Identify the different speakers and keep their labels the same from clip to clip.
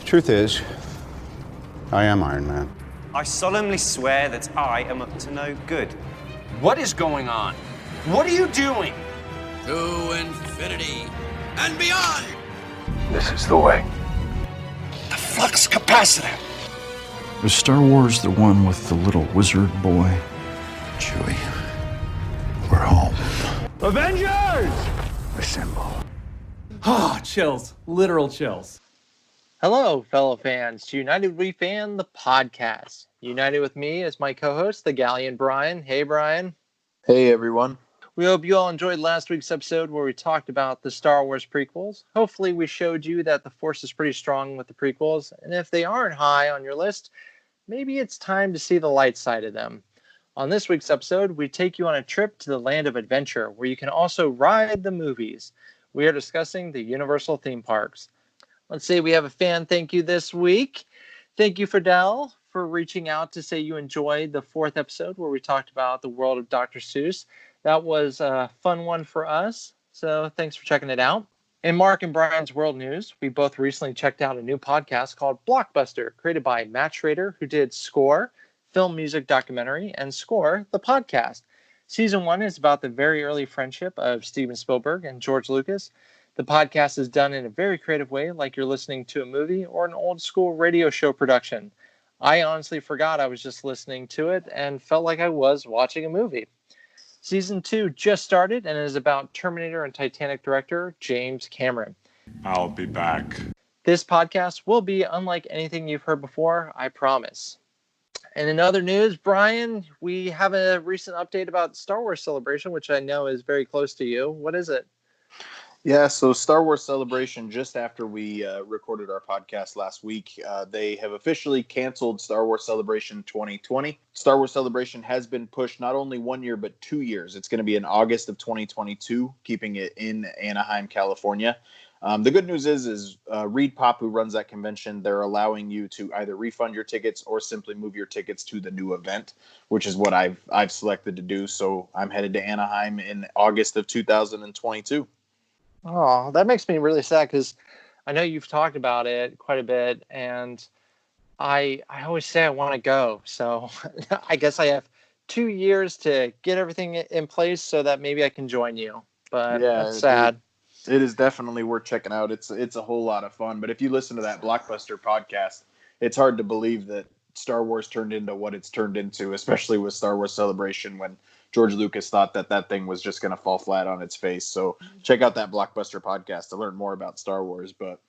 Speaker 1: Truth is, I am Iron Man.
Speaker 2: I solemnly swear that I am up to no good.
Speaker 3: What is going on? What are you doing?
Speaker 4: To infinity and beyond!
Speaker 5: This is the way.
Speaker 3: The flux capacitor.
Speaker 5: Is Star Wars the one with the little wizard boy?
Speaker 4: Chewie, we're home.
Speaker 3: Avengers!
Speaker 5: Assemble.
Speaker 6: Ah, chills. Literal chills.
Speaker 7: Hello, fellow fans, to United We Fan, the podcast. United with me is my co-host, the Galleon Bryan. Hey, Bryan.
Speaker 8: Hey, everyone.
Speaker 7: We hope you all enjoyed last week's episode where we talked about the Star Wars prequels. Hopefully, we showed you that the Force is pretty strong with the prequels, and if they aren't high on your list, maybe it's time to see the light side of them. On this week's episode, we take you on a trip to the land of adventure, where you can also ride the movies. We are discussing the Universal theme parks. Let's say we have a fan thank you this week. Thank you, Fidel, for reaching out to say you enjoyed the 4th episode where we talked about the world of Dr. Seuss. That was a fun one for us, so thanks for checking it out. In Mark and Brian's World News, we both recently checked out a new podcast called Blockbuster, created by Matt Schrader, who did Score, Film Music Documentary, and Score, the podcast. Season 1 is about the very early friendship of Steven Spielberg and George Lucas. The podcast is done in a very creative way, like you're listening to a movie or an old school radio show production. I honestly forgot I was just listening to it and felt like I was watching a movie. Season 2 just started and is about Terminator and Titanic director James Cameron.
Speaker 9: I'll be back.
Speaker 7: This podcast will be unlike anything you've heard before, I promise. And in other news, Bryan, we have a recent update about Star Wars Celebration, which I know is very close to you. What is it?
Speaker 8: Yeah, so Star Wars Celebration, just after we recorded our podcast last week, they have officially canceled Star Wars Celebration 2020. Star Wars Celebration has been pushed not only 1 year, but 2 years. It's going to be in August of 2022, keeping it in Anaheim, California. The good news is Reed Pop, who runs that convention, they're allowing you to either refund your tickets or simply move your tickets to the new event, which is what I've selected to do. So I'm headed to Anaheim in August of 2022.
Speaker 7: Oh, that makes me really sad because I know you've talked about it quite a bit, and I always say I want to go. So I guess I have 2 years to get everything in place so that maybe I can join you. But yeah, that's sad.
Speaker 8: It is definitely worth checking out. It's a whole lot of fun. But if you listen to that Blockbuster podcast, it's hard to believe that Star Wars turned into what it's turned into, especially with Star Wars Celebration when George Lucas thought that thing was just going to fall flat on its face. So check out that Blockbuster podcast to learn more about Star Wars. But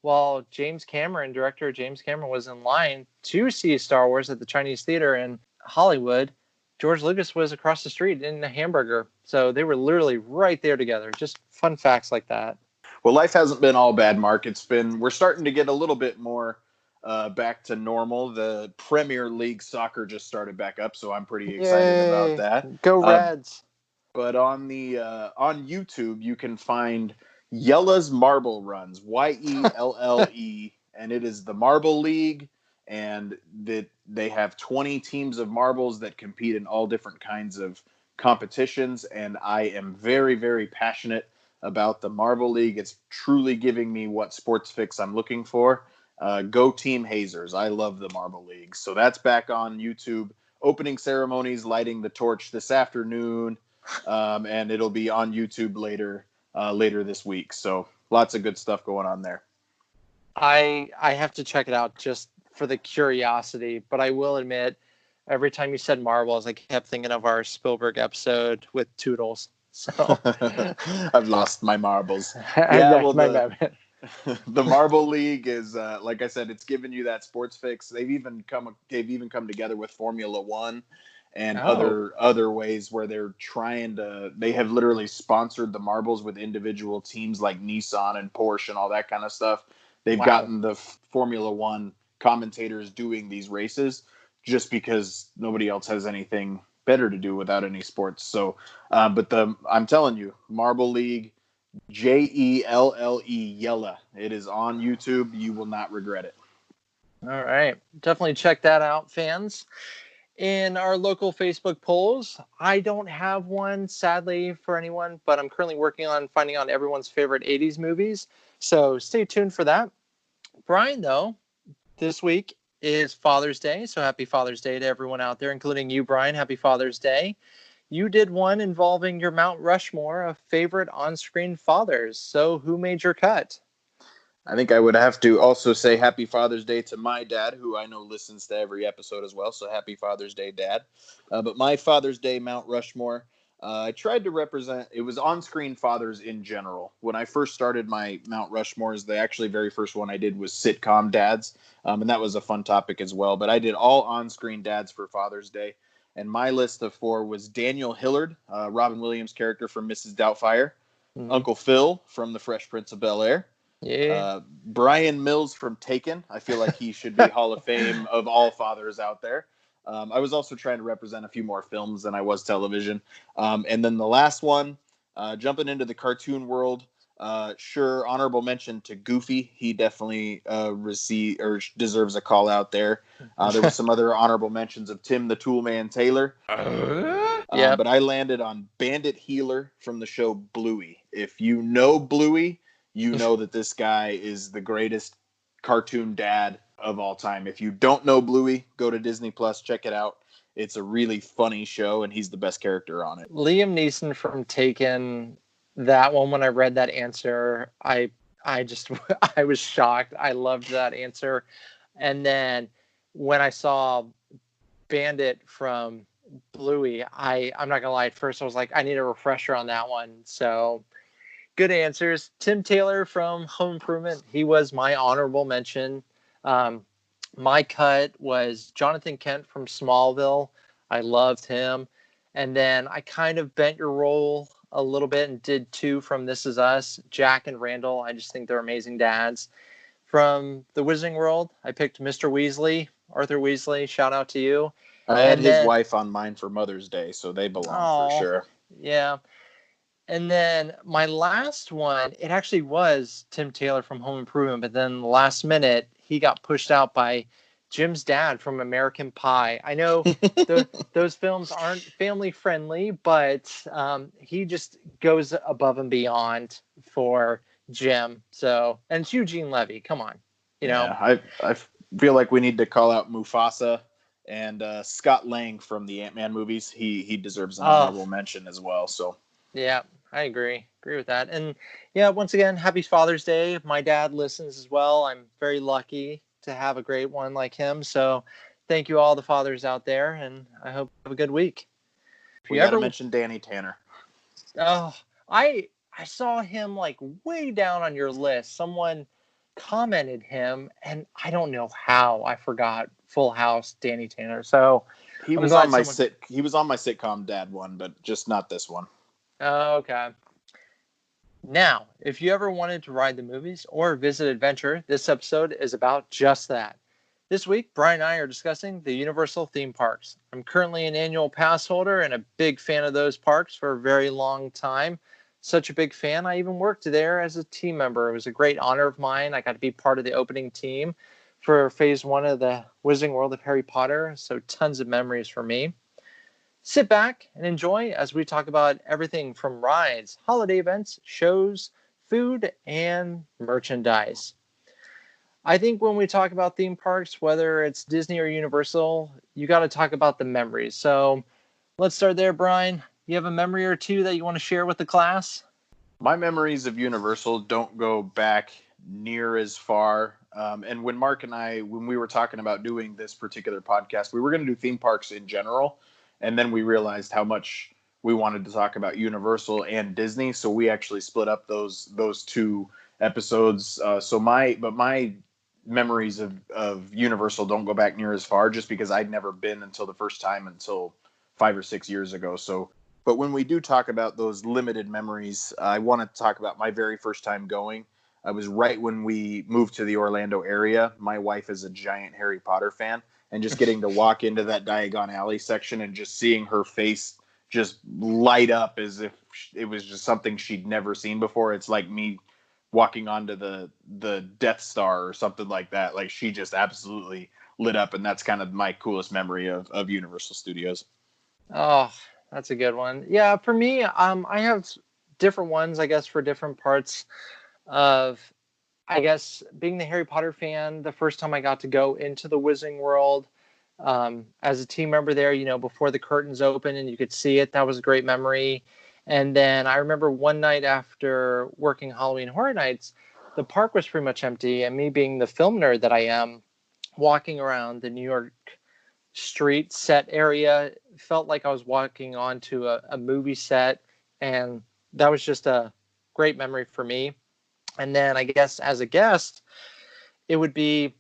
Speaker 7: while director James Cameron was in line to see Star Wars at the Chinese Theater in Hollywood, George Lucas was across the street in a hamburger. So they were literally right there together. Just fun facts like that.
Speaker 8: Well, life hasn't been all bad, Mark. We're starting to get a little bit more back to normal. The Premier League soccer just started back up, so I'm pretty excited about that.
Speaker 7: Go Reds!
Speaker 8: But on YouTube, you can find Yella's Marble Runs, Yelle, and it is the Marble League, and that they have 20 teams of marbles that compete in all different kinds of competitions, and I am very, very passionate about the Marble League. It's truly giving me what sports fix I'm looking for. Go Team Hazers. I love the Marble League. So that's back on YouTube. Opening ceremonies, lighting the torch this afternoon, and it'll be on YouTube later this week. So lots of good stuff going on there.
Speaker 7: I have to check it out just for the curiosity, but I will admit, every time you said marbles, I kept thinking of our Spielberg episode with Toodles. So
Speaker 8: I've lost my marbles. The Marble League is, like I said, it's giving you that sports fix. They've even come together with Formula One and other ways where they have literally sponsored the marbles with individual teams like Nissan and Porsche and all that kind of stuff. They've gotten the Formula One commentators doing these races just because nobody else has anything better to do without any sports. So, I'm telling you, Marble League, Jelle, Yella. It is on YouTube. You will not regret it.
Speaker 7: All right. Definitely check that out, fans. In our local Facebook polls, I don't have one, sadly, for anyone, but I'm currently working on finding out everyone's favorite 80s movies. So stay tuned for that. Bryan, though, this week is Father's Day, so happy Father's Day to everyone out there, including you, Brian. Happy Father's Day. You did one involving your Mount Rushmore of favorite on-screen fathers. So who made your cut?
Speaker 8: I think I would have to also say happy Father's Day to my dad, who I know listens to every episode as well. So happy Father's Day, Dad. But my Father's Day Mount Rushmore, I tried to represent, it was on-screen fathers in general. When I first started my Mount Rushmores, the actually very first one I did was sitcom dads. And that was a fun topic as well. But I did all on-screen dads for Father's Day. And my list of 4 was Daniel Hillard, Robin Williams' character from Mrs. Doubtfire, Uncle Phil from The Fresh Prince of Bel-Air,
Speaker 7: Yeah.
Speaker 8: Brian Mills from Taken. I feel like he should be Hall of Fame of all fathers out there. I was also trying to represent a few more films than I was television. And then the last one, jumping into the cartoon world, sure, honorable mention to Goofy. He definitely deserves a call out there. There were some other honorable mentions of Tim the Toolman Taylor.
Speaker 7: Yep.
Speaker 8: But I landed on Bandit Healer from the show Bluey. If you know Bluey, you know that this guy is the greatest cartoon dad of all time. If you don't know Bluey, go to Disney Plus, check it out. It's a really funny show, and he's the best character on it.
Speaker 7: Liam Neeson from Taken, that one, when I read that answer, I just I was shocked. I loved that answer. And then when I saw Bandit from Bluey, I'm not gonna lie, at first I was like, I need a refresher on that one. So good answers. Tim Taylor from Home Improvement, he was my honorable mention. My cut was Jonathan Kent from Smallville. I loved him. And then I kind of bent your role a little bit and did 2 from This Is Us, Jack and Randall. I just think they're amazing dads. From the Wizarding World, I picked Mr. Weasley, Arthur Weasley. Shout out to you.
Speaker 8: I had his wife on mine for Mother's Day, so they belong for sure.
Speaker 7: Yeah. And then my last one, it actually was Tim Taylor from Home Improvement, but then last minute, he got pushed out by Jim's dad from American Pie. I know those films aren't family friendly, but he just goes above and beyond for Jim. So, and it's Eugene Levy. Come on, you know.
Speaker 8: Yeah, I feel like we need to call out Mufasa and Scott Lang from the Ant-Man movies. He deserves an honorable mention as well. So.
Speaker 7: Yeah, I agree with that. And yeah, once again, happy Father's Day. My dad listens as well. I'm very lucky to have a great one like him. So thank you all the fathers out there, and I hope you have a good week.
Speaker 8: We got to mention Danny Tanner.
Speaker 7: Oh, I saw him like way down on your list. Someone commented him, and I don't know how I forgot Full House, Danny Tanner. So
Speaker 8: he was on my sitcom dad one, but just not this one.
Speaker 7: Okay. Now, if you ever wanted to ride the movies or visit adventure, this episode is about just that. This week, Brian and I are discussing the Universal theme parks. I'm currently an annual pass holder and a big fan of those parks for a very long time. Such a big fan, I even worked there as a team member. It was a great honor of mine. I got to be part of the opening team for phase 1 of the Wizarding World of Harry Potter, so tons of memories for me. Sit back and enjoy as we talk about everything from rides, holiday events, shows, food, and merchandise. I think when we talk about theme parks, whether it's Disney or Universal, you got to talk about the memories. So let's start there, Brian. You have a memory or 2 that you want to share with the class?
Speaker 8: My memories of Universal don't go back near as far. And when Mark and I, when we were talking about doing this particular podcast, we were going to do theme parks in general. And then we realized how much we wanted to talk about Universal and Disney. So we actually split up those 2 episodes. So my memories of Universal don't go back near as far, just because I'd never been until the first time until 5 or 6 years ago. So, but when we do talk about those limited memories, I want to talk about my very first time going. I was right when we moved to the Orlando area. My wife is a giant Harry Potter fan. And just getting to walk into that Diagon Alley section and just seeing her face just light up as if it was just something she'd never seen before. It's like me walking onto the Death Star or something like that. Like, she just absolutely lit up, and that's kind of my coolest memory of Universal Studios.
Speaker 7: Oh, that's a good one. Yeah, for me, I have different ones, I guess, for different parts of I guess being the Harry Potter fan, the first time I got to go into the Wizarding World as a team member there, before the curtains open and you could see it, that was a great memory. And then I remember one night after working Halloween Horror Nights, the park was pretty much empty. And me being the film nerd that I am, walking around the New York street set area felt like I was walking onto a movie set. And that was just a great memory for me. And then I guess as a guest, it would be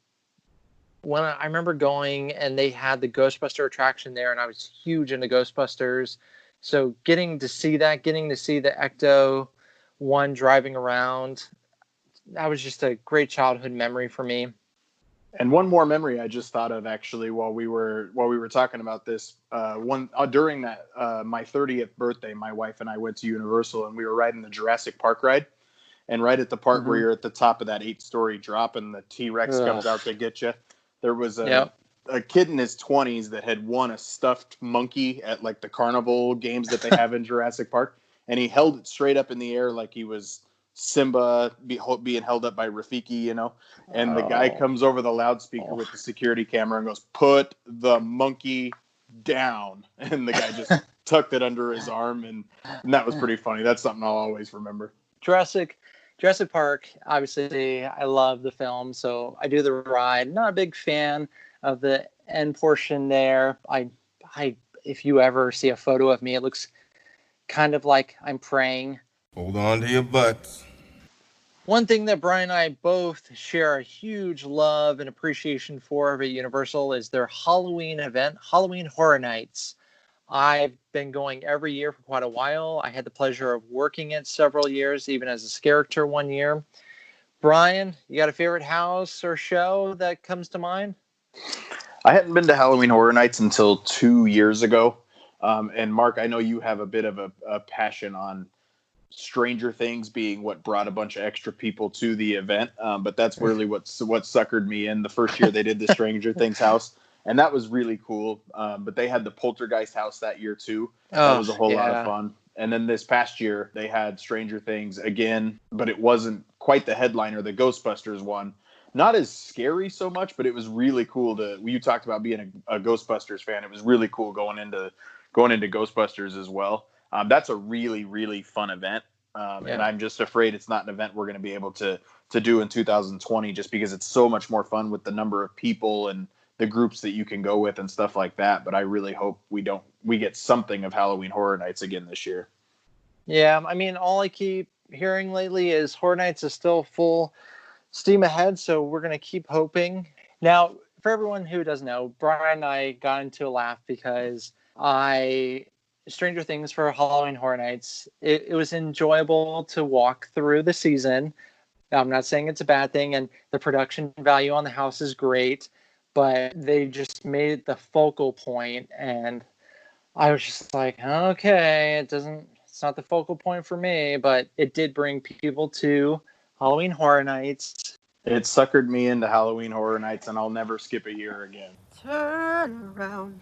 Speaker 7: when I remember going and they had the Ghostbuster attraction there, and I was huge into Ghostbusters. So getting to see that, getting to see the Ecto one driving around, that was just a great childhood memory for me.
Speaker 8: And one more memory I just thought of actually while we were talking about this. During that my 30th birthday, my wife and I went to Universal and we were riding the Jurassic Park ride. And right at the part where you're at the top of that 8-story drop and the T-Rex comes out to get you, there was a kid in his 20s that had won a stuffed monkey at like the carnival games that they have in Jurassic Park. And he held it straight up in the air like he was Simba being held up by Rafiki, And the guy comes over the loudspeaker with the security camera and goes, "Put the monkey down." And the guy just tucked it under his arm. And that was pretty funny. That's something I'll always remember.
Speaker 7: Jurassic Park, obviously, I love the film, so I do the ride. Not a big fan of the end portion there. I, if you ever see a photo of me, it looks kind of like I'm praying.
Speaker 9: Hold on to your butts.
Speaker 7: One thing that Bryan and I both share a huge love and appreciation for at Universal is their Halloween event, Halloween Horror Nights. I've been going every year for quite a while. I had the pleasure of working it several years, even as a character one year. Bryan, you got a favorite house or show that comes to mind?
Speaker 8: I hadn't been to Halloween Horror Nights until 2 years ago. And Mark, I know you have a bit of a passion on Stranger Things being what brought a bunch of extra people to the event. But that's really what suckered me in the first year they did the Stranger Things house. And that was really cool. But they had the Poltergeist house that year too. That was a whole lot of fun. And then this past year they had Stranger Things again, but it wasn't quite the headliner, the Ghostbusters one. Not as scary so much, but it was really cool you talked about being a Ghostbusters fan. It was really cool going into Ghostbusters as well. That's a really, really fun event. And I'm just afraid it's not an event we're going to be able to do in 2020 just because it's so much more fun with the number of people and the groups that you can go with and stuff like that. But I really hope we get something of Halloween Horror Nights again this year.
Speaker 7: Yeah, I mean, all I keep hearing lately is Horror Nights is still full steam ahead, so we're going to keep hoping. Now, for everyone who doesn't know, Bryan and I got into a laugh because Stranger Things for Halloween Horror Nights, it was enjoyable to walk through the season. I'm not saying it's a bad thing, and the production value on the house is great, but they just made it the focal point, and I was just like, okay, it's not the focal point for me, but it did bring people to Halloween Horror Nights.
Speaker 8: It suckered me into Halloween Horror Nights, and I'll never skip a year again.
Speaker 10: Turn around.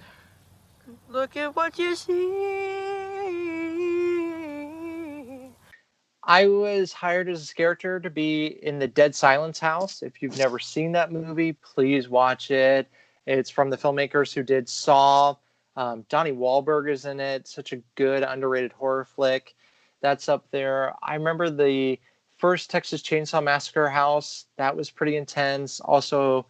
Speaker 10: Look at what you see.
Speaker 7: I was hired as a character to be in the Dead Silence house. If you've never seen that movie, please watch it. It's from the filmmakers who did Saw. Donnie Wahlberg is in it. Such a good, underrated horror flick. That's up there. I remember the first Texas Chainsaw Massacre house. That was pretty intense. Also,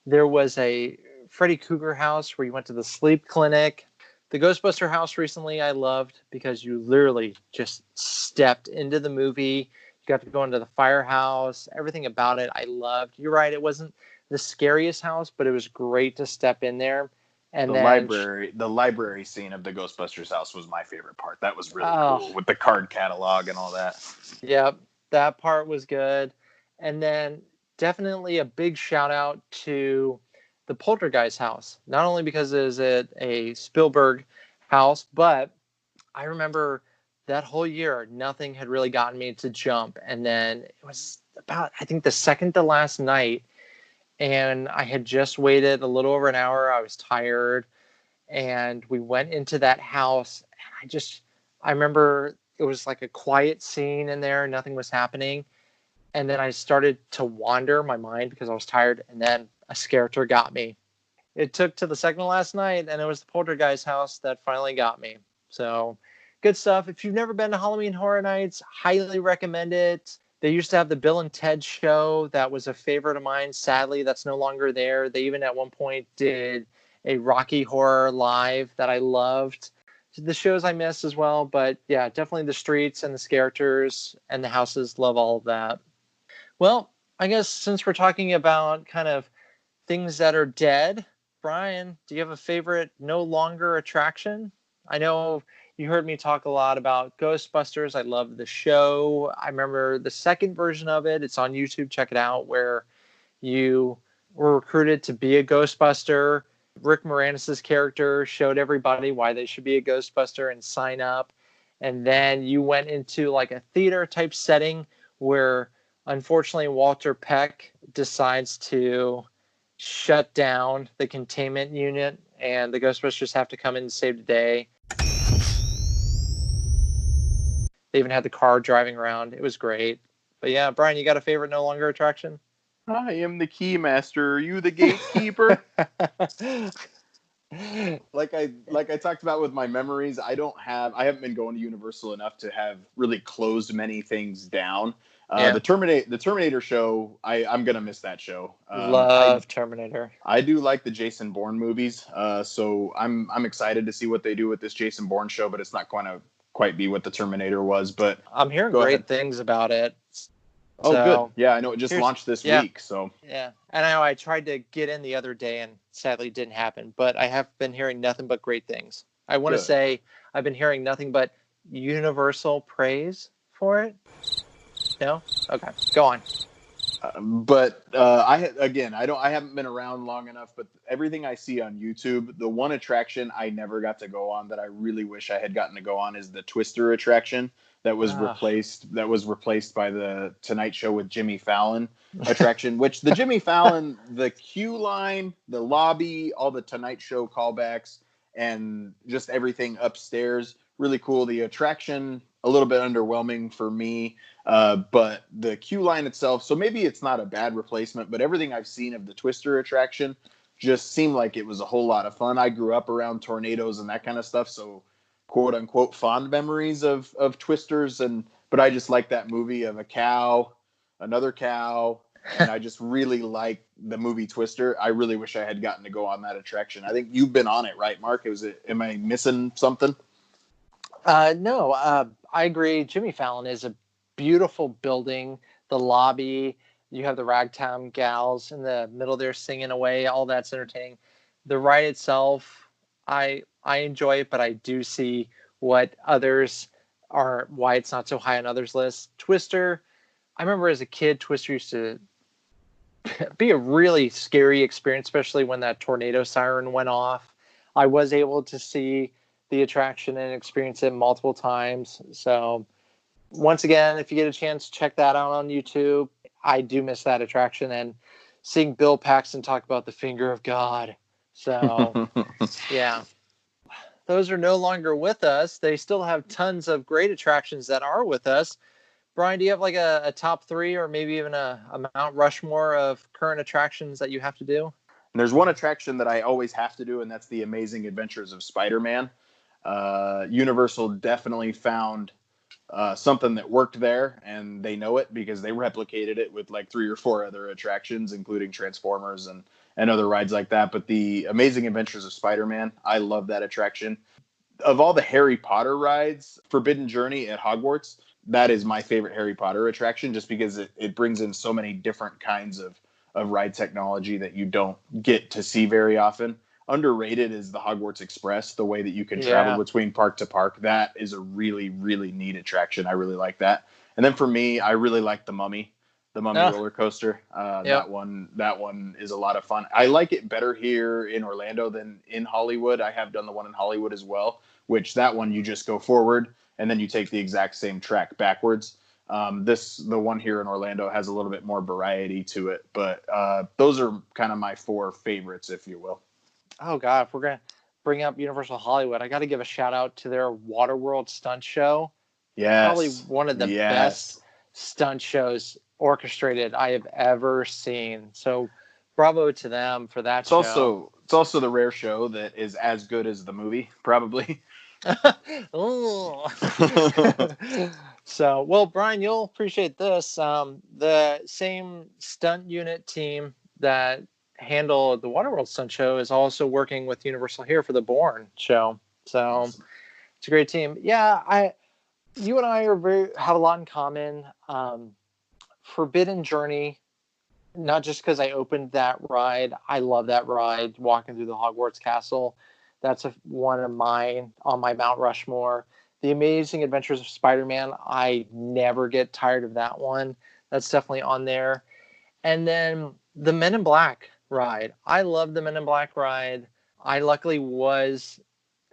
Speaker 7: there was a Freddy Krueger house where you went to the sleep clinic. The Ghostbuster house recently I loved because you literally just stepped into the movie. You got to go into the firehouse. Everything about it I loved. You're right, it wasn't the scariest house, but it was great to step in there. And
Speaker 8: the library scene of the Ghostbusters house was my favorite part. That was really cool with the card catalog and all that.
Speaker 7: Yep, that part was good. And then definitely a big shout out to the Poltergeist house, not only because it is a Spielberg house, but I remember that whole year nothing had really gotten me to jump, and then it was about, I think, the second to last night, and I had just waited a little over an hour. I was tired, and we went into that house, and I remember it was like a quiet scene in there, nothing was happening, and then I started to wander my mind because I was tired, and then a scareter got me. It took to the second to last night, and it was the Poltergeist house that finally got me. So, good stuff. If you've never been to Halloween Horror Nights, highly recommend it. They used to have the Bill and Ted show. That was a favorite of mine. Sadly, that's no longer there. They even at one point did a Rocky Horror Live that I loved. The shows I missed as well, but yeah, definitely the streets and the scareters and the houses. Love all of that. Well, I guess since we're talking about kind of things that are dead, Bryan, do you have a favorite no longer attraction? I know you heard me talk a lot about Ghostbusters. I love the show. I remember the second version of it. It's on YouTube. Check it out, where you were recruited to be a Ghostbuster. Rick Moranis' character showed everybody why they should be a Ghostbuster and sign up. And then you went into like a theater type setting where unfortunately Walter Peck decides to shut down the containment unit and the Ghostbusters have to come in and save the day. They even had the car driving around. It was great. But yeah, Bryan, you got a favorite no longer attraction?
Speaker 8: I am the key master. Are you the gatekeeper? like I talked about with my memories, I haven't been going to Universal enough to have really closed many things down.
Speaker 7: Yeah.
Speaker 8: The Terminator show, I'm gonna miss that show.
Speaker 7: Love Terminator.
Speaker 8: I do like the Jason Bourne movies, so I'm excited to see what they do with this Jason Bourne show, but it's not going to quite be what the Terminator was. But
Speaker 7: I'm hearing great things about it.
Speaker 8: Oh,
Speaker 7: So,
Speaker 8: good. Yeah, I know it just launched this week. So
Speaker 7: yeah, and I know I tried to get in the other day, and sadly it didn't happen. But I have been hearing nothing but great things. I want to say I've been hearing nothing but universal praise for it. No, okay, go on.
Speaker 8: But I haven't been around long enough. But everything I see on YouTube, the one attraction I never got to go on that I really wish I had gotten to go on is the Twister attraction. That was replaced by the Tonight Show with Jimmy Fallon attraction, which the Jimmy Fallon, the queue line, the lobby, all the Tonight Show callbacks, and just everything upstairs, really cool. The attraction, a little bit underwhelming for me, but the queue line itself, so maybe it's not a bad replacement, but everything I've seen of the Twister attraction just seemed like it was a whole lot of fun. I grew up around tornadoes and that kind of stuff, so quote unquote fond memories of Twisters, but I just like that movie of a cow, another cow, and I just really like the movie Twister. I really wish I had gotten to go on that attraction. I think you've been on it, right, Mark? Am I missing something?
Speaker 7: No, I agree. Jimmy Fallon is a beautiful building. The lobby, you have the ragtime gals in the middle there singing away. All that's entertaining. The ride itself, I enjoy it, but I do see why it's not so high on others' lists. Twister, I remember as a kid, Twister used to be a really scary experience, especially when that tornado siren went off. I was able to see the attraction and experience it multiple times. So once again, if you get a chance, check that out on YouTube. I do miss that attraction, and seeing Bill Paxton talk about the finger of God. So yeah, those are no longer with us. They still have tons of great attractions that are with us. Bryan, do you have like a top three or maybe even a Mount Rushmore of current attractions that you have to do?
Speaker 8: And there's one attraction that I always have to do, and that's the Amazing Adventures of Spider-Man. Universal definitely found something that worked there, and they know it because they replicated it with like 3 or 4 other attractions, including Transformers and other rides like that. But the Amazing Adventures of Spider-Man, I love that attraction. Of all the Harry Potter rides, Forbidden Journey at Hogwarts, that is my favorite Harry Potter attraction, just because it brings in so many different kinds of ride technology that you don't get to see very often. Underrated is the Hogwarts Express, the way that you can travel between park to park. That is a really, really neat attraction. I really like that. And then for me, I really like the Mummy roller coaster. That one is a lot of fun. I like it better here in Orlando than in Hollywood. I have done the one in Hollywood as well, which that one you just go forward and then you take the exact same track backwards. The one here in Orlando has a little bit more variety to it, but those are kind of my 4 favorites, if you will.
Speaker 7: Oh God, if we're gonna bring up Universal Hollywood, I got to give a shout out to their Waterworld stunt show.
Speaker 8: Yes,
Speaker 7: probably one of the best stunt shows orchestrated I have ever seen. So bravo to them for that
Speaker 8: It's
Speaker 7: show.
Speaker 8: also the rare show that is as good as the movie, probably.
Speaker 7: Ooh. So, well, Brian, you'll appreciate this. The same stunt unit team that handled the Waterworld stunt show is also working with Universal here for the Bourne show. So
Speaker 8: Awesome.
Speaker 7: it's a great team. Yeah, you and I have a lot in common. Forbidden Journey, not just because I opened that ride. I love that ride, walking through the Hogwarts Castle. That's one of mine on my Mount Rushmore. The Amazing Adventures of Spider-Man, I never get tired of that one. That's definitely on there. And then the Men in Black ride. I love the Men in Black ride. I luckily was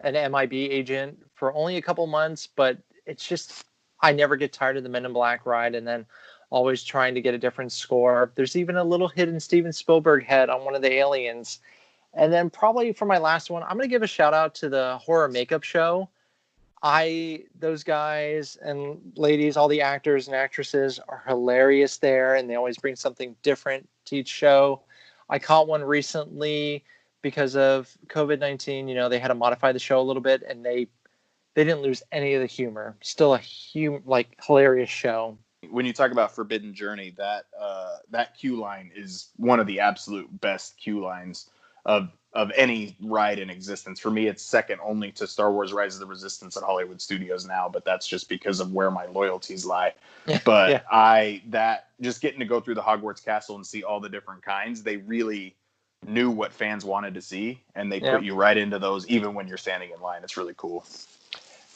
Speaker 7: an MIB agent for only a couple months, but it's just, I never get tired of the Men in Black ride, and then always trying to get a different score. There's even a little hidden Steven Spielberg head on one of the aliens. And then probably for my last one, I'm going to give a shout out to the horror makeup show. Those guys and ladies, all the actors and actresses are hilarious there, and they always bring something different to each show. I caught one recently because of COVID-19. You know, they had to modify the show a little bit, and they didn't lose any of the humor. Still a hilarious show.
Speaker 8: When you talk about Forbidden Journey, that queue line is one of the absolute best queue lines of any ride in existence. For me, it's second only to Star Wars Rise of the Resistance at Hollywood Studios now, but that's just because of where my loyalties lie. But yeah. Just getting to go through the Hogwarts Castle and see all the different kinds, they really knew what fans wanted to see, and they put you right into those even when you're standing in line. It's really cool.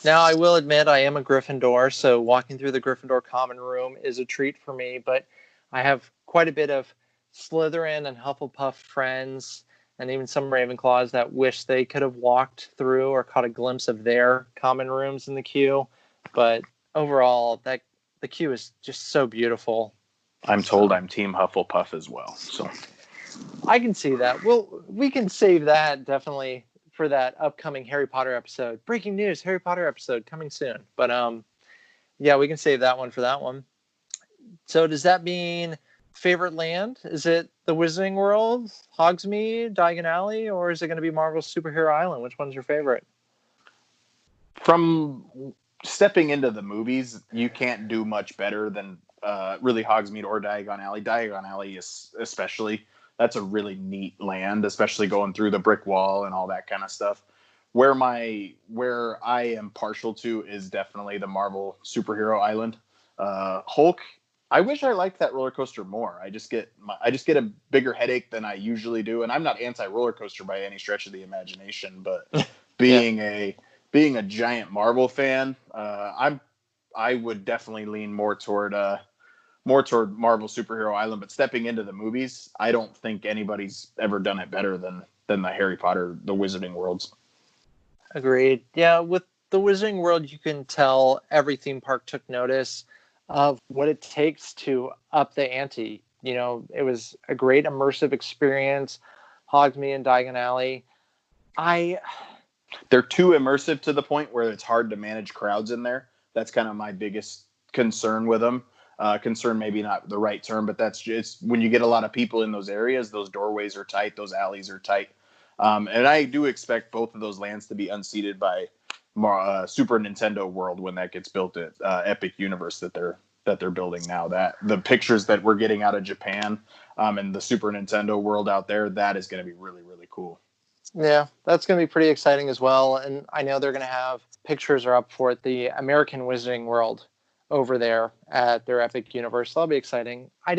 Speaker 7: Now, I will admit I am a Gryffindor, so walking through the Gryffindor common room is a treat for me, but I have quite a bit of Slytherin and Hufflepuff friends, and even some Ravenclaws that wish they could have walked through or caught a glimpse of their common rooms in the queue. But overall, the queue is just so beautiful.
Speaker 8: I'm told I'm Team Hufflepuff as well, so
Speaker 7: I can see that. Well, we can save that definitely for that upcoming Harry Potter episode. Breaking news, Harry Potter episode coming soon. But yeah, we can save that one for that one. So does that mean favorite land? Is it the Wizarding World, Hogsmeade, Diagon Alley, or is it going to be Marvel's Superhero Island? Which one's your favorite?
Speaker 8: From stepping into the movies, you can't do much better than really Hogsmeade or Diagon Alley. Diagon Alley is especially, that's a really neat land, especially going through the brick wall and all that kind of stuff. Where I am partial to is definitely the Marvel Superhero Island. Hulk, I wish I liked that roller coaster more. I just get a bigger headache than I usually do, and I'm not anti roller coaster by any stretch of the imagination. But being a giant Marvel fan, I would definitely lean more toward Marvel Superhero Island. But stepping into the movies, I don't think anybody's ever done it better than the Harry Potter, the Wizarding Worlds.
Speaker 7: Agreed. Yeah, with the Wizarding World, you can tell every theme park took notice of what it takes to up the ante. You know, it was a great immersive experience. Hogsmeade and Diagon Alley.
Speaker 8: They're too immersive to the point where it's hard to manage crowds in there. That's kind of my biggest concern with them. Concern maybe not the right term, but that's just when you get a lot of people in those areas, those doorways are tight, those alleys are tight. And I do expect both of those lands to be unseated by Super Nintendo World when that gets built at Epic Universe that they're building now. That the pictures that we're getting out of Japan and the Super Nintendo World out there, that is going to be really, really cool.
Speaker 7: Yeah, that's going to be pretty exciting as well. And I know they're going to have pictures are up for it, the American Wizarding World over there at their Epic Universe. That'll be exciting. I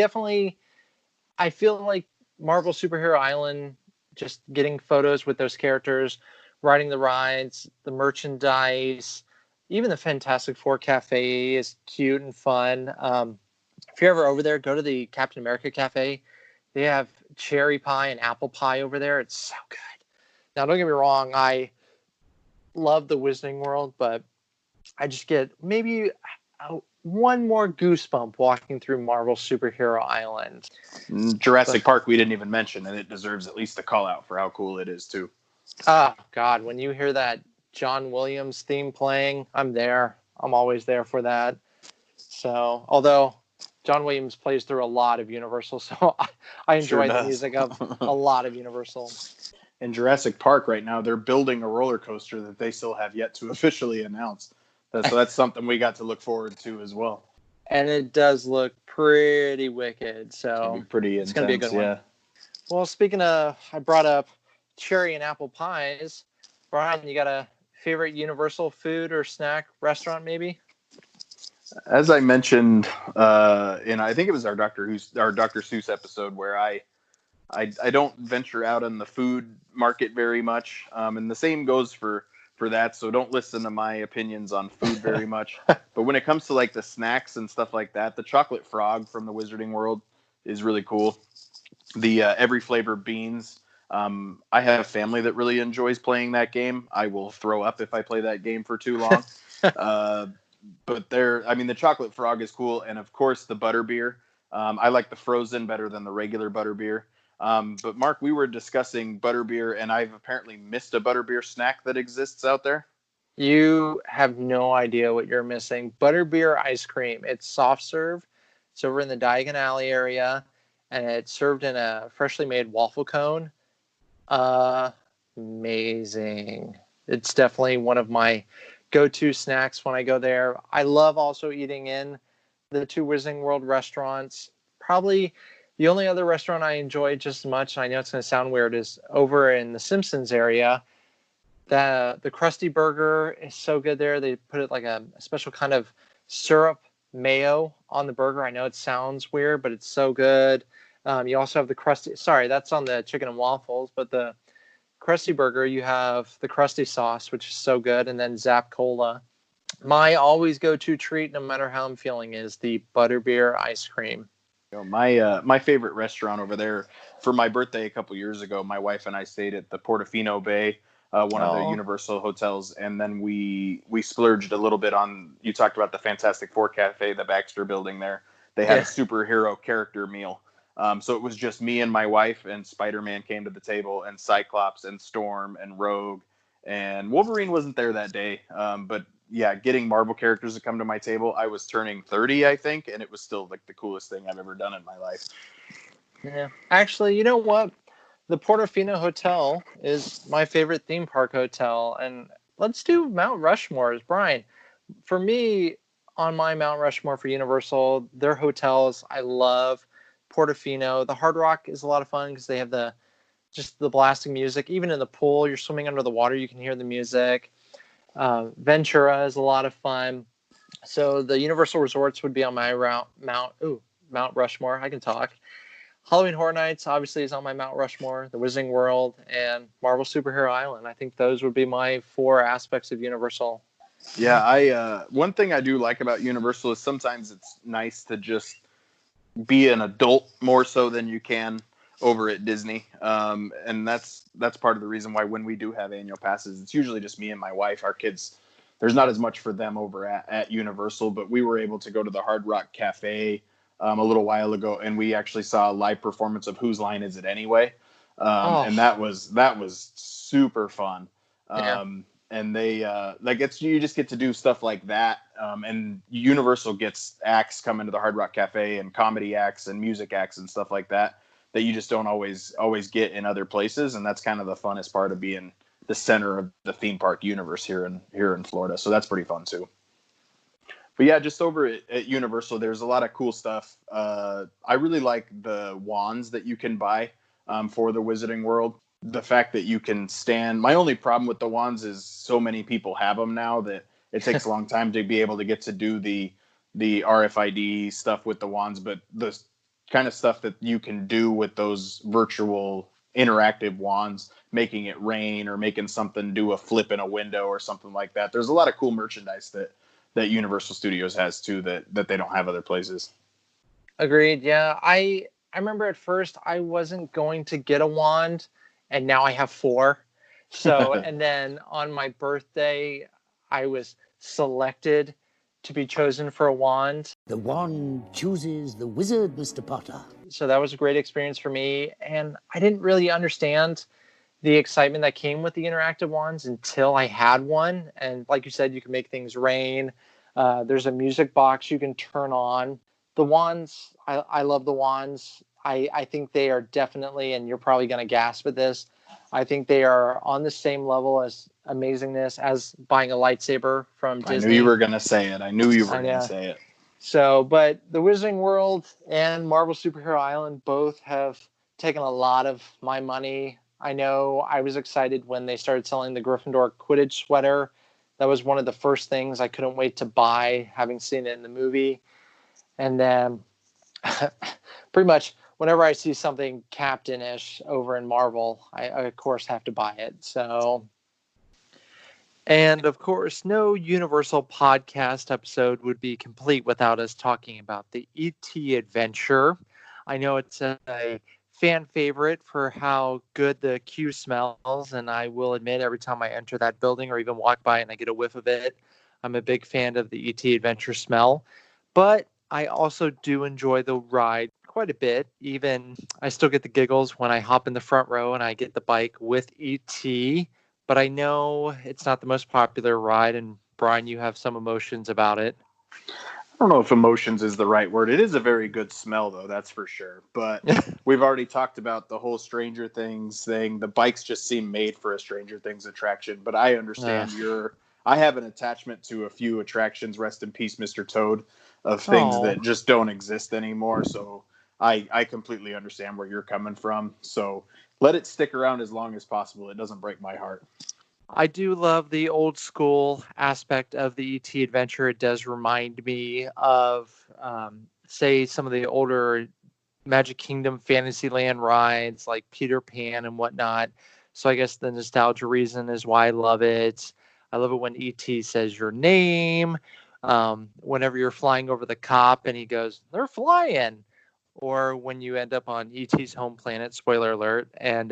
Speaker 7: feel like Marvel Superhero Island, just getting photos with those characters, riding the rides, the merchandise, even the Fantastic Four Cafe is cute and fun. If you're ever over there, go to the Captain America Cafe. They have cherry pie and apple pie over there. It's so good. Now, don't get me wrong, I love the Wizarding World, but I just get maybe one more goosebump walking through Marvel Superhero Island.
Speaker 8: Jurassic Park we didn't even mention, and it deserves at least a call out for how cool it is too.
Speaker 7: Oh God, when you hear that John Williams theme playing, I'm there. I'm always there for that. So, although John Williams plays through a lot of Universal, so I
Speaker 8: Sure
Speaker 7: enjoy the
Speaker 8: does.
Speaker 7: music of a lot of Universal.
Speaker 8: In Jurassic Park right now, they're building a roller coaster that they still have yet to officially announce. So that's something we got to look forward to as well.
Speaker 7: And it does look pretty wicked,
Speaker 8: It's gonna be
Speaker 7: so
Speaker 8: pretty
Speaker 7: it's
Speaker 8: intense.
Speaker 7: going to be a good
Speaker 8: yeah.
Speaker 7: one. Well, speaking of, I brought up cherry and apple pies. Brian, you got a favorite Universal food or snack restaurant maybe?
Speaker 8: As I mentioned, I think it was our Dr. Seuss episode where I don't venture out on the food market very much, and the same goes for that. So don't listen to my opinions on food very much. But when it comes to like the snacks and stuff like that, the chocolate frog from the Wizarding World is really cool. The every flavor beans. I have a family that really enjoys playing that game. I will throw up if I play that game for too long. But the chocolate frog is cool, and of course the butterbeer. I like the frozen better than the regular butterbeer. But Mark, we were discussing butterbeer, and I've apparently missed a butterbeer snack that exists out there.
Speaker 7: You have no idea what you're missing. Butterbeer ice cream. It's soft serve. It's over in the Diagon Alley area, and it's served in a freshly made waffle cone. Amazing. It's definitely one of my go-to snacks when I go there. I love also eating in the two Wizarding World restaurants. Probably the only other restaurant I enjoy just as much, and I know it's going to sound weird, is over in the Simpsons area. The Krusty Burger is so good there. They put it like a special kind of syrup mayo on the burger. I know it sounds weird, but it's so good. You also have the Krusty. Sorry, that's on the chicken and waffles, but the Krusty Burger, you have the Krusty sauce, which is so good, and then Zap Cola. My always go-to treat, no matter how I'm feeling, is the butterbeer ice cream.
Speaker 8: My favorite restaurant over there for my birthday a couple years ago, my wife and I stayed at the Portofino Bay, one of the Universal hotels, and then we splurged a little bit on. You talked about the Fantastic Four Cafe, the Baxter Building there. They had a superhero character meal. So it was just me and my wife, and Spider-Man came to the table, and Cyclops, and Storm, and Rogue, and Wolverine wasn't there that day. But yeah, getting Marvel characters to come to my table. I was turning 30, I think, and it was still like the coolest thing I've ever done in my life.
Speaker 7: Yeah, actually, you know what? The Portofino Hotel is my favorite theme park hotel, and let's do Mount Rushmore's, Brian. For me, on my Mount Rushmore for Universal, their hotels, I love Portofino. The Hard Rock is a lot of fun because they have the blasting music. Even in the pool, you're swimming under the water, you can hear the music. Ventura is a lot of fun. So the Universal Resorts would be on my Mount Rushmore. I can talk. Halloween Horror Nights obviously is on my Mount Rushmore. The Wizarding World and Marvel Superhero Island. I think those would be my four aspects of Universal.
Speaker 8: Yeah, one thing I do like about Universal is sometimes it's nice to just be an adult more so than you can over at Disney. And that's part of the reason why when we do have annual passes, it's usually just me and my wife. Our kids, there's not as much for them over at Universal, but we were able to go to the Hard Rock Cafe a little while ago, and we actually saw a live performance of Whose Line Is It Anyway? And that was super fun. And they you just get to do stuff like that. And Universal gets acts coming to the Hard Rock Cafe, and comedy acts and music acts and stuff like that you just don't always get in other places. And that's kind of the funnest part of being the center of the theme park universe here in Florida. So that's pretty fun too. But yeah, just over at Universal, there's a lot of cool stuff. I really like the wands that you can buy for the Wizarding World. The fact that you can stand. My only problem with the wands is so many people have them now that it takes a long time to be able to get to do the RFID stuff with the wands. But the kind of stuff that you can do with those virtual interactive wands, making it rain or making something do a flip in a window or something like that. There's a lot of cool merchandise that Universal Studios has too that they don't have other places.
Speaker 7: Agreed. Yeah, I remember at first I wasn't going to get a wand, and now I have 4. So, and then on my birthday, I was selected to be chosen for a wand.
Speaker 11: The wand chooses the wizard, Mr. Potter.
Speaker 7: So that was a great experience for me, and I didn't really understand the excitement that came with the interactive wands until I had one. And like you said, you can make things rain. There's a music box you can turn on The wands, I love the wands. I think they are definitely, and you're probably going to gasp at this, I think they are on the same level as amazingness as buying a lightsaber from
Speaker 8: I knew
Speaker 7: Disney.
Speaker 8: you were going to say it. I knew you were
Speaker 7: I
Speaker 8: going to
Speaker 7: know.
Speaker 8: say it.
Speaker 7: So, but the Wizarding World and Marvel Superhero Island both have taken a lot of my money. I know I was excited when they started selling the Gryffindor Quidditch sweater. That was one of the first things I couldn't wait to buy, having seen it in the movie. And then pretty much whenever I see something Captain-ish over in Marvel, I of course have to buy it. So, and of course, no Universal podcast episode would be complete without us talking about the E.T. adventure. I know it's a fan favorite for how good the queue smells, and I will admit every time I enter that building or even walk by and I get a whiff of it, I'm a big fan of the E.T. adventure smell. But I also do enjoy the ride quite a bit. Even I still get the giggles when I hop in the front row and I get the bike with E.T., but I know it's not the most popular ride, and Brian, you have some emotions about it.
Speaker 8: I don't know if emotions is the right word. It is a very good smell, though, that's for sure. But we've already talked about the whole Stranger Things thing. The bikes just seem made for a Stranger Things attraction. But I understand I have an attachment to a few attractions, rest in peace, Mr. Toad, of things that just don't exist anymore. So I completely understand where you're coming from. So let it stick around as long as possible. It doesn't break my heart.
Speaker 7: I do love the old school aspect of the ET adventure. It does remind me of, say, some of the older Magic Kingdom Fantasyland rides like Peter Pan and whatnot. So I guess the nostalgia reason is why I love it. I love it when ET says your name. Whenever you're flying over the cop and he goes, "They're flying," or when you end up on ET's home planet, spoiler alert, and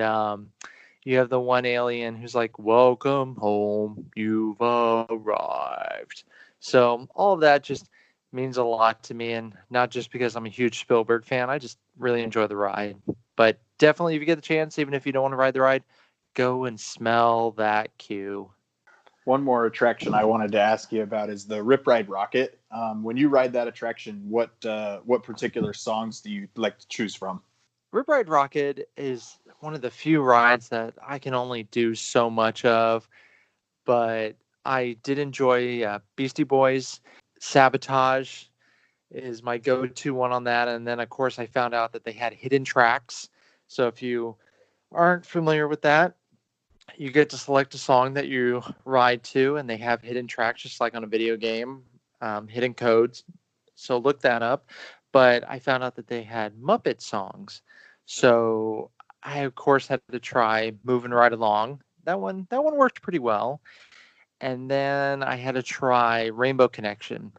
Speaker 7: you have the one alien who's like, "Welcome home, you've arrived." So all of that just means a lot to me, and not just because I'm a huge Spielberg fan. I just really enjoy the ride. But definitely, if you get the chance, even if you don't want to ride the ride, go and smell that queue.
Speaker 8: One more attraction I wanted to ask you about is the Rip Ride Rocket. When you ride that attraction, what particular songs do you like to choose from?
Speaker 7: Rip Ride Rocket is one of the few rides that I can only do so much of, but I did enjoy Beastie Boys. Sabotage is my go-to one on that. And then, of course, I found out that they had hidden tracks. So if you aren't familiar with that, you get to select a song that you ride to, and they have hidden tracks just like on a video game, hidden codes. So look that up. But I found out that they had Muppet songs. So I, of course, had to try Moving Right Along. That one worked pretty well. And then I had to try Rainbow Connection.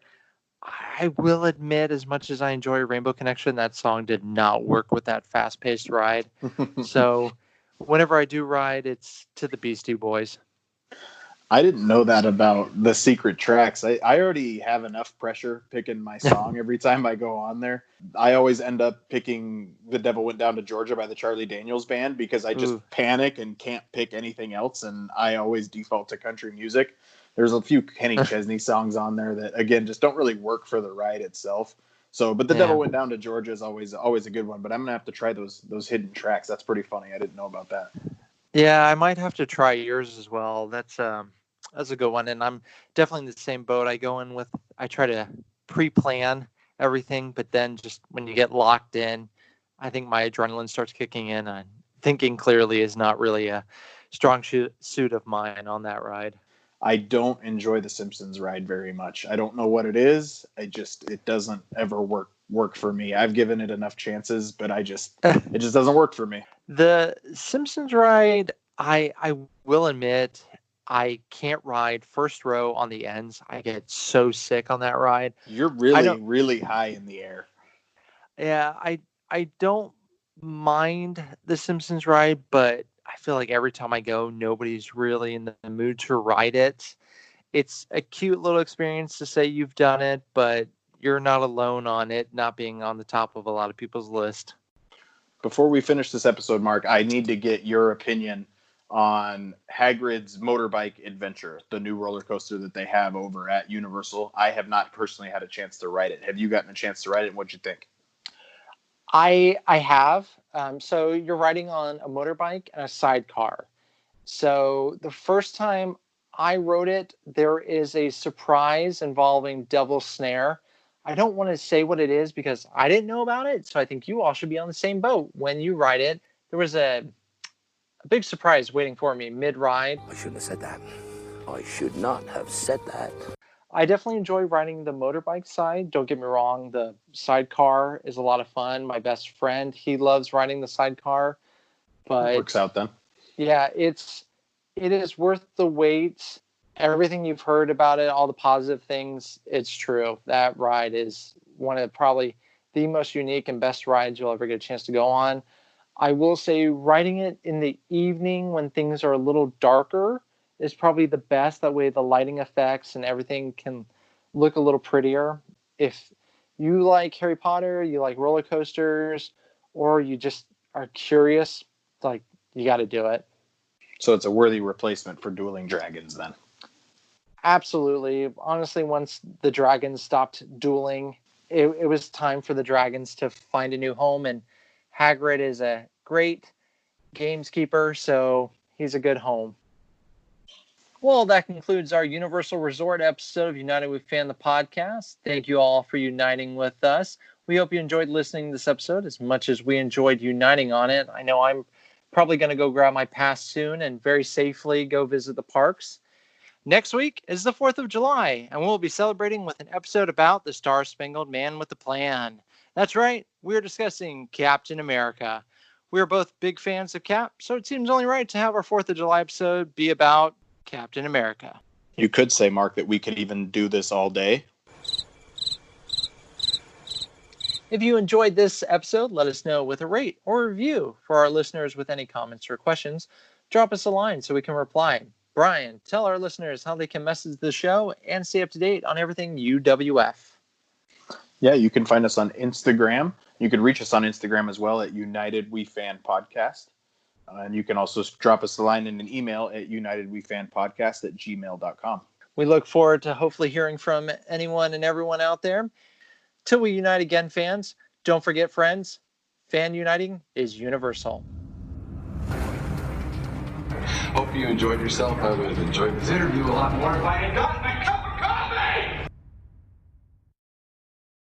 Speaker 7: I will admit, as much as I enjoy Rainbow Connection, that song did not work with that fast-paced ride. So whenever I do ride, it's to the Beastie Boys.
Speaker 8: I didn't know that about the secret tracks. I already have enough pressure picking my song every time I go on there. I always end up picking The Devil Went Down to Georgia by the Charlie Daniels Band because I just panic and can't pick anything else, and I always default to country music. There's a few Kenny Chesney songs on there that, again, just don't really work for the ride itself. So, but The Devil Went Down to Georgia is always a good one. But I'm gonna have to try those hidden tracks. That's pretty funny. I didn't know about that.
Speaker 7: Yeah, I might have to try yours as well. That's a good one, and I'm definitely in the same boat. I try to pre-plan everything, but then just when you get locked in, I think my adrenaline starts kicking in, and thinking clearly is not really a strong suit of mine on that ride.
Speaker 8: I don't enjoy the Simpsons ride very much. I don't know what it is. It doesn't ever work for me. I've given it enough chances, but it just doesn't work for me.
Speaker 7: The Simpsons ride, I will admit, I can't ride first row on the ends. I get so sick on that ride.
Speaker 8: You're really high in the air.
Speaker 7: Yeah, I don't mind the Simpsons ride, but I feel like every time I go, nobody's really in the mood to ride it. It's a cute little experience to say you've done it, but you're not alone on it not being on the top of a lot of people's list.
Speaker 8: Before we finish this episode, Mark, I need to get your opinion on Hagrid's motorbike adventure, the new roller coaster that they have over at Universal. I have not personally had a chance to ride it. Have you gotten a chance to ride it, and what'd you think?
Speaker 7: I have. So you're riding on a motorbike and a sidecar. So the first time I rode it, there is a surprise involving Devil's Snare. I don't want to say what it is because I didn't know about it. So I think you all should be on the same boat when you ride it. There was a big surprise waiting for me mid-ride.
Speaker 11: I shouldn't have said that. I should not have said that.
Speaker 7: I definitely enjoy riding the motorbike side. Don't get me wrong. The sidecar is a lot of fun. My best friend, he loves riding the sidecar. But
Speaker 8: Works out then.
Speaker 7: yeah, it is worth the wait. Everything you've heard about it, all the positive things, it's true. That ride is one of probably the most unique and best rides you'll ever get a chance to go on. I will say riding it in the evening when things are a little darker is probably the best. That way the lighting effects and everything can look a little prettier. If you like Harry Potter, you like roller coasters, or you just are curious, like, you got to do it.
Speaker 8: So it's a worthy replacement for Dueling Dragons then.
Speaker 7: Absolutely. Honestly, once the dragons stopped dueling, it was time for the dragons to find a new home, and Hagrid is a great gameskeeper, so he's a good home. Well, that concludes our Universal Resort episode of United We Fan the podcast. Thank you all for uniting with us. We hope you enjoyed listening to this episode as much as we enjoyed uniting on it. I know I'm probably going to go grab my pass soon and very safely go visit the parks. Next week is the 4th of July, and we'll be celebrating with an episode about the Star-Spangled Man with a Plan. That's right, we're discussing Captain America. We're both big fans of Cap, so it seems only right to have our 4th of July episode be about Captain America.
Speaker 8: You could say, Mark, that we could even do this all day.
Speaker 7: If you enjoyed this episode, let us know with a rate or review. For our listeners with any comments or questions, drop us a line so we can reply. Bryan, tell our listeners how they can message the show and stay up to date on everything UWF.
Speaker 8: Yeah, you can find us on Instagram. You can reach us on Instagram as well at United We Fan Podcast. And you can also drop us a line in an email at unitedwefanpodcast@gmail.com.
Speaker 7: We look forward to hopefully hearing from anyone and everyone out there. Till we unite again, fans, don't forget, friends, fan uniting is universal.
Speaker 12: Hope you enjoyed yourself. I would have enjoyed this interview a lot more if I had gotten